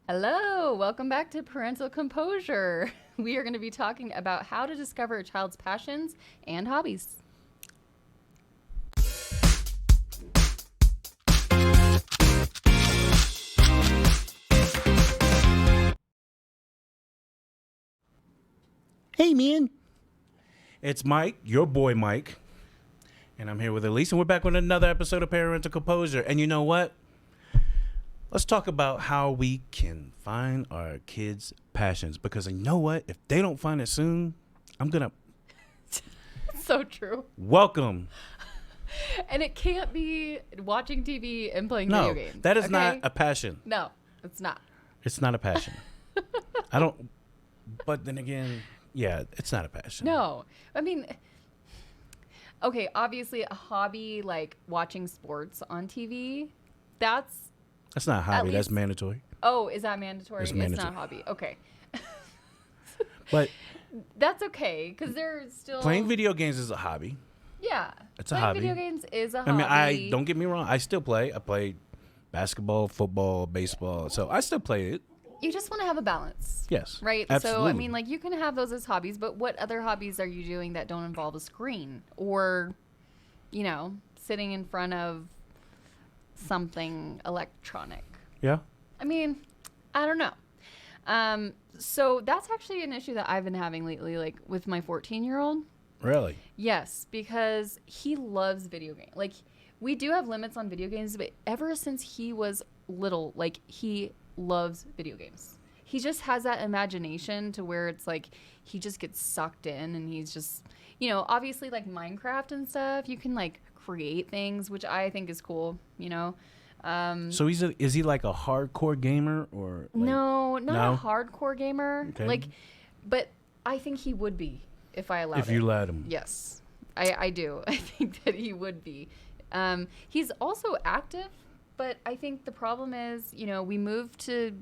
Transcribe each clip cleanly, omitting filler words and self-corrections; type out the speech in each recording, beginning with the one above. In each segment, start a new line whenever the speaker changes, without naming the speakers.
Hello, welcome back to Parental Composure. We are going to be talking about how to discover a child's passions and hobbies.
Hey, man. It's Mike, your boy Mike, and I'm here with Elise, and we're back with another episode of Parental Composure. And you know what? Let's talk about how we can find our kids' passions, because you know what? If they don't find it soon, I'm going to...
So true.
Welcome.
And it can't be watching TV and playing
No,
video games.
that is
okay?
not a passion.
No, it's not.
It's not a passion. I don't... But then again, yeah, it's not a passion.
No. I mean, okay, obviously a hobby like watching sports on TV, that's
not a hobby. That's
least-
mandatory.
Oh, is that mandatory?
It's
It's
mandatory.
not a hobby. Okay.
But
That's okay, because they're still...
playing video games is a hobby.
Yeah.
It's a
Playing
hobby.
video games is a
I
hobby.
mean, I don't get me wrong. I still play. I play basketball, football, baseball. So I still play it.
You just want to have a balance.
Yes.
Right?
Absolutely.
So, I mean, like, you can have those as hobbies, but what other hobbies are you doing that don't involve a screen? Or, you know, sitting in front of something electronic?
Yeah.
I mean, I don't know. So that's actually an issue that I've been having lately, like, with my 14-year-old.
Really?
Yes, because he loves video games. Like, we do have limits on video games, but ever since he was little, like, he loves video games. He just has that imagination to where it's like he just gets sucked in, and he's just, you know, obviously like Minecraft and stuff, you can like create things, which I think is cool, you know.
So is he like a hardcore gamer or? Like,
No, not
No?
a hardcore gamer.
Okay.
Like, but I think he would be if I allowed
if you
it.
let him.
Yes, I do. I think that he would be. He's also active, but I think the problem is, you know, we moved to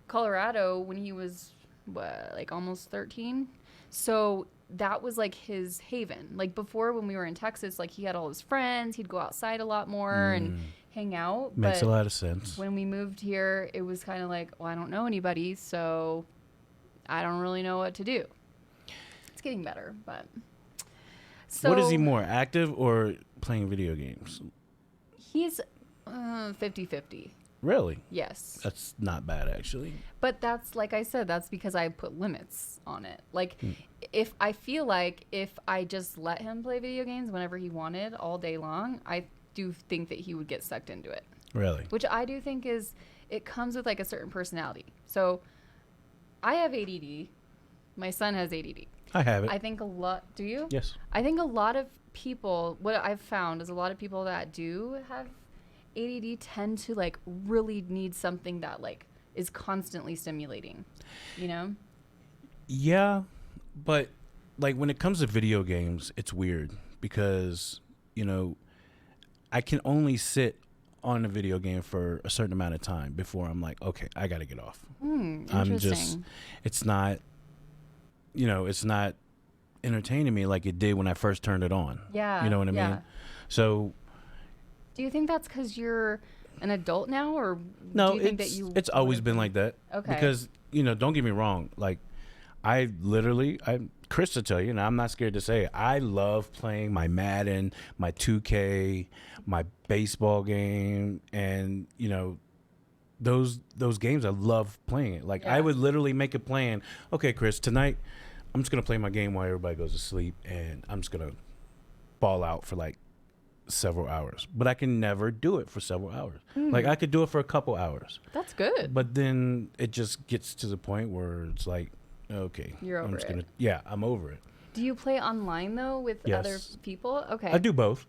Colorado when he was, like almost 13. So that was like his haven. Like before when we were in Texas, like he had all his friends. He'd go outside a lot more and hang out.
Makes
but
a lot of sense.
when we moved here, it was kind of like, well, I don't know anybody, so I don't really know what to do. It's getting better, but... So
What is he more, active or playing video games?
He's 50-50.
Really?
Yes.
That's not bad, actually.
But that's, like I said, that's because I put limits on it. Like, if I feel like if I just let him play video games whenever he wanted all day long, I do think that he would get sucked into it.
Really?
Which I do think is, it comes with, like, a certain personality. So, I have ADD. My son has ADD.
I have it.
I think a lot... Do you?
Yes.
I think a lot of people... What I've found is a lot of people that do have ADD tend to, like, really need something that, like, is constantly stimulating. You know?
Yeah, but, like, when it comes to video games, it's weird because, you know, I can only sit on a video game for a certain amount of time before I'm like, okay, I got to get off.
Interesting.
It's not, you know, it's not entertaining me like it did when I first turned it on.
Yeah.
You know what I
yeah.
mean? So,
Do you think that's because you're an adult now, or
no,
do you think that you...
it's always been like that.
Okay.
Because, you know, don't get me wrong. Like, Chris will tell you, and I'm not scared to say it, I love playing my Madden, my 2K, my baseball game, and, you know, those games, I love playing it. Like,
Yeah.
I would literally make a plan. Okay, Chris, tonight I'm just going to play my game while everybody goes to sleep, and I'm just going to ball out for, like, several hours. But I can never do it for several hours. Like, I could do it for a couple hours.
That's good.
But then it just gets to the point where it's like, okay,
You're over it.
Yeah, I'm over it.
Do you play online, though, with
Yes.
other people? Okay.
I do both.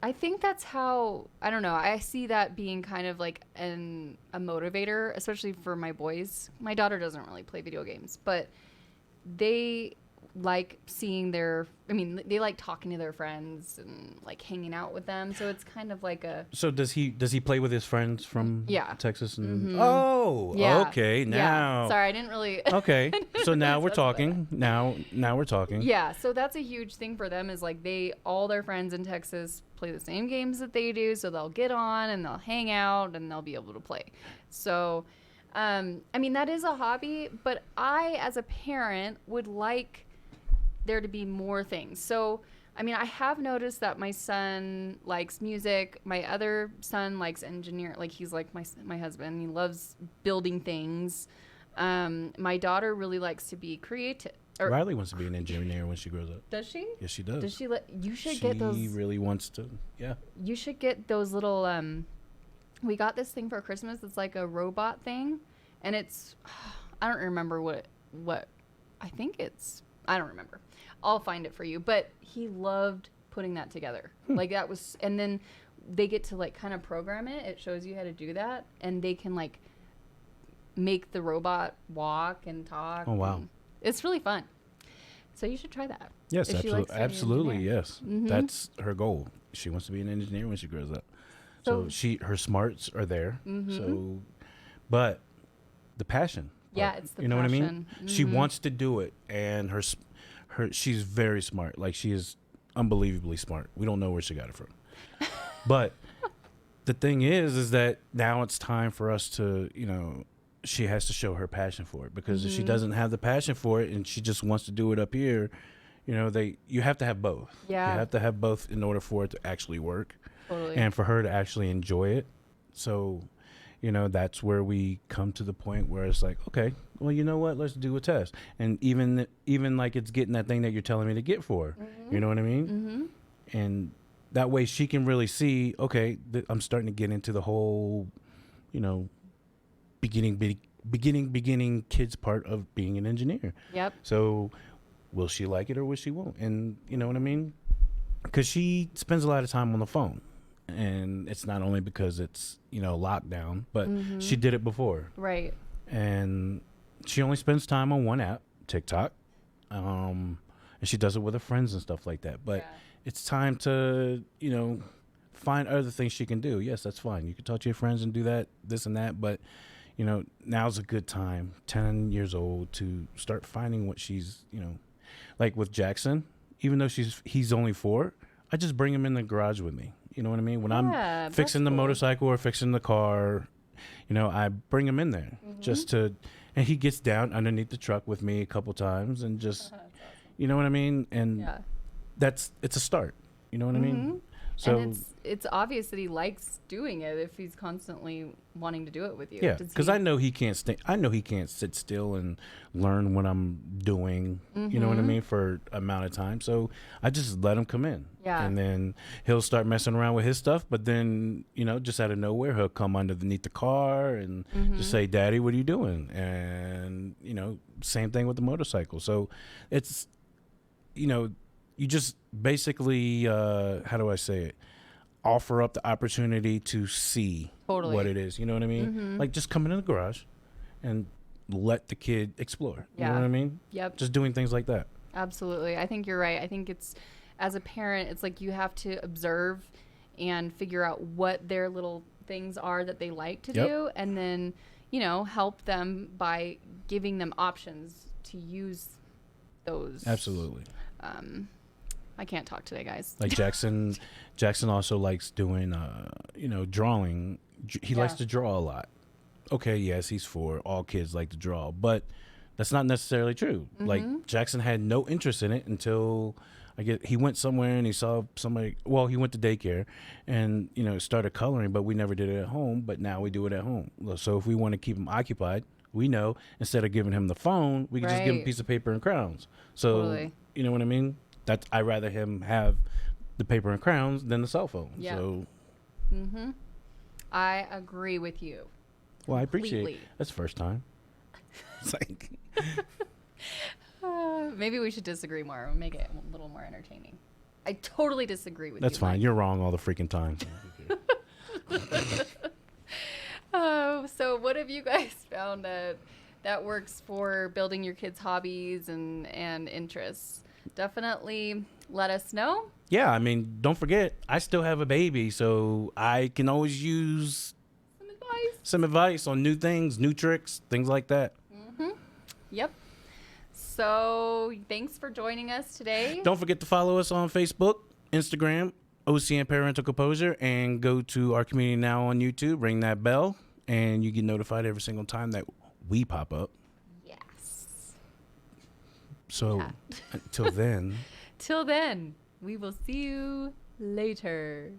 I think that's how, I don't know, I see that being kind of like a motivator, especially for my boys. My daughter doesn't really play video games, but they like seeing they like talking to their friends and like hanging out with them. So it's kind of like a...
So does he play with his friends from
Yeah.
Texas? And
Yeah.
okay, now.
Yeah. Sorry, I didn't really...
Okay, so now we're
That's
talking. Now we're talking.
Yeah, so that's a huge thing for them is like all their friends in Texas play the same games that they do, so they'll get on and they'll hang out and they'll be able to play. So I mean, that is a hobby, but I, as a parent, would like there to be more things. So, I mean, I have noticed that my son likes music. My other son likes engineer. Like, he's like my husband. He loves building things. My daughter really likes to be creative.
Riley wants to be an engineer when she grows up.
Does she?
Yes, she does.
Does she? You should get those.
She really wants to. Yeah.
You should get those little. We got this thing for Christmas. It's like a robot thing, and it's. I don't remember what. I think it's. I don't remember. I'll find it for you. But he loved putting that together. Like that was, and then they get to like kind of program it. It shows you how to do that, and they can like make the robot walk and talk.
Oh wow.
It's really fun. So you should try that.
Yes, absolutely. Yes.
Mm-hmm.
That's her goal. She wants to be an engineer when she grows up. So her smarts are there.
Mm-hmm.
So, but the passion.
Yeah, it's the
you know
passion.
what I mean?
Mm-hmm.
She wants to do it, and she's very smart. Like, she is unbelievably smart. We don't know where she got it from. But the thing is that now it's time for us to, she has to show her passion for it, because if she doesn't have the passion for it and she just wants to do it up here, you have to have both.
Yeah.
You have to have both in order for it to actually work.
Totally.
And for her to actually enjoy it. So, that's where we come to the point where it's like, okay, well, you know what? Let's do a test. And even like it's getting that thing that you're telling me to get for her. Mm-hmm. You know what I mean? Mm-hmm. And that way she can really see, okay, I'm starting to get into the whole, beginning kids part of being an engineer.
Yep.
So will she like it or will she won't? And you know what I mean? Because she spends a lot of time on the phone. And it's not only because it's, lockdown, but she did it before.
Right.
And she only spends time on one app, TikTok. And she does it with her friends and stuff like that. But it's time to, find other things she can do. Yes, that's fine. You can talk to your friends and do that, this and that. But, now's a good time, 10 years old, to start finding what she's, like with Jackson, even though he's only 4, I just bring him in the garage with me. You know what I mean? When I'm fixing the motorcycle or fixing the car, I bring him in there just to, and he gets down underneath the truck with me a couple times and just, you know what I mean? And it's a start. You know what I mean? So
and it's obvious that he likes doing it if he's constantly wanting to do it with you.
Yeah, because I know he can't sit still and learn what I'm doing. You know what I mean, for amount of time. So I just let him come in.
Yeah.
And then he'll start messing around with his stuff. But then just out of nowhere, he'll come underneath the car and just say, "Daddy, what are you doing?" And same thing with the motorcycle. So it's you just basically, how do I say it? Offer up the opportunity to see what it is. You know what I mean? Like, just come in the garage and let the kid explore. You know what I mean?
Yep.
Just doing things like that.
Absolutely. I think you're right. I think it's, as a parent, it's like you have to observe and figure out what their little things are that they like to do, and then, help them by giving them options to use those.
Absolutely.
I can't talk today, guys.
Like Jackson also likes doing, drawing. He likes to draw a lot. Okay, yes, he's 4. All kids like to draw, but that's not necessarily true. Like, Jackson had no interest in it until he went somewhere and he saw somebody. Well, he went to daycare and started coloring, but we never did it at home. But now we do it at home. So if we want to keep him occupied, we know instead of giving him the phone, we can just give him a piece of paper and crowns. So you know what I mean? I'd rather him have the paper and crowns than the cell phone. Yeah. So.
I agree with you.
Well, I appreciate it. That's the first time. It's like.
Maybe we should disagree more. Make it a little more entertaining. I totally disagree with you.
That's fine.
Mike.
You're wrong all the freaking time.
So what have you guys found that works for building your kids' hobbies and interests? Definitely let us know.
Yeah, I mean, don't forget, I still have a baby, so I can always use some advice on new things, new tricks, things like that.
Yep. So thanks for joining us today.
Don't forget to follow us on Facebook, Instagram, OCN Parental Composure, and go to our community now on YouTube. Ring that bell and you get notified every single time that we pop up.
Yes.
So until then.
Till then, we will see you later.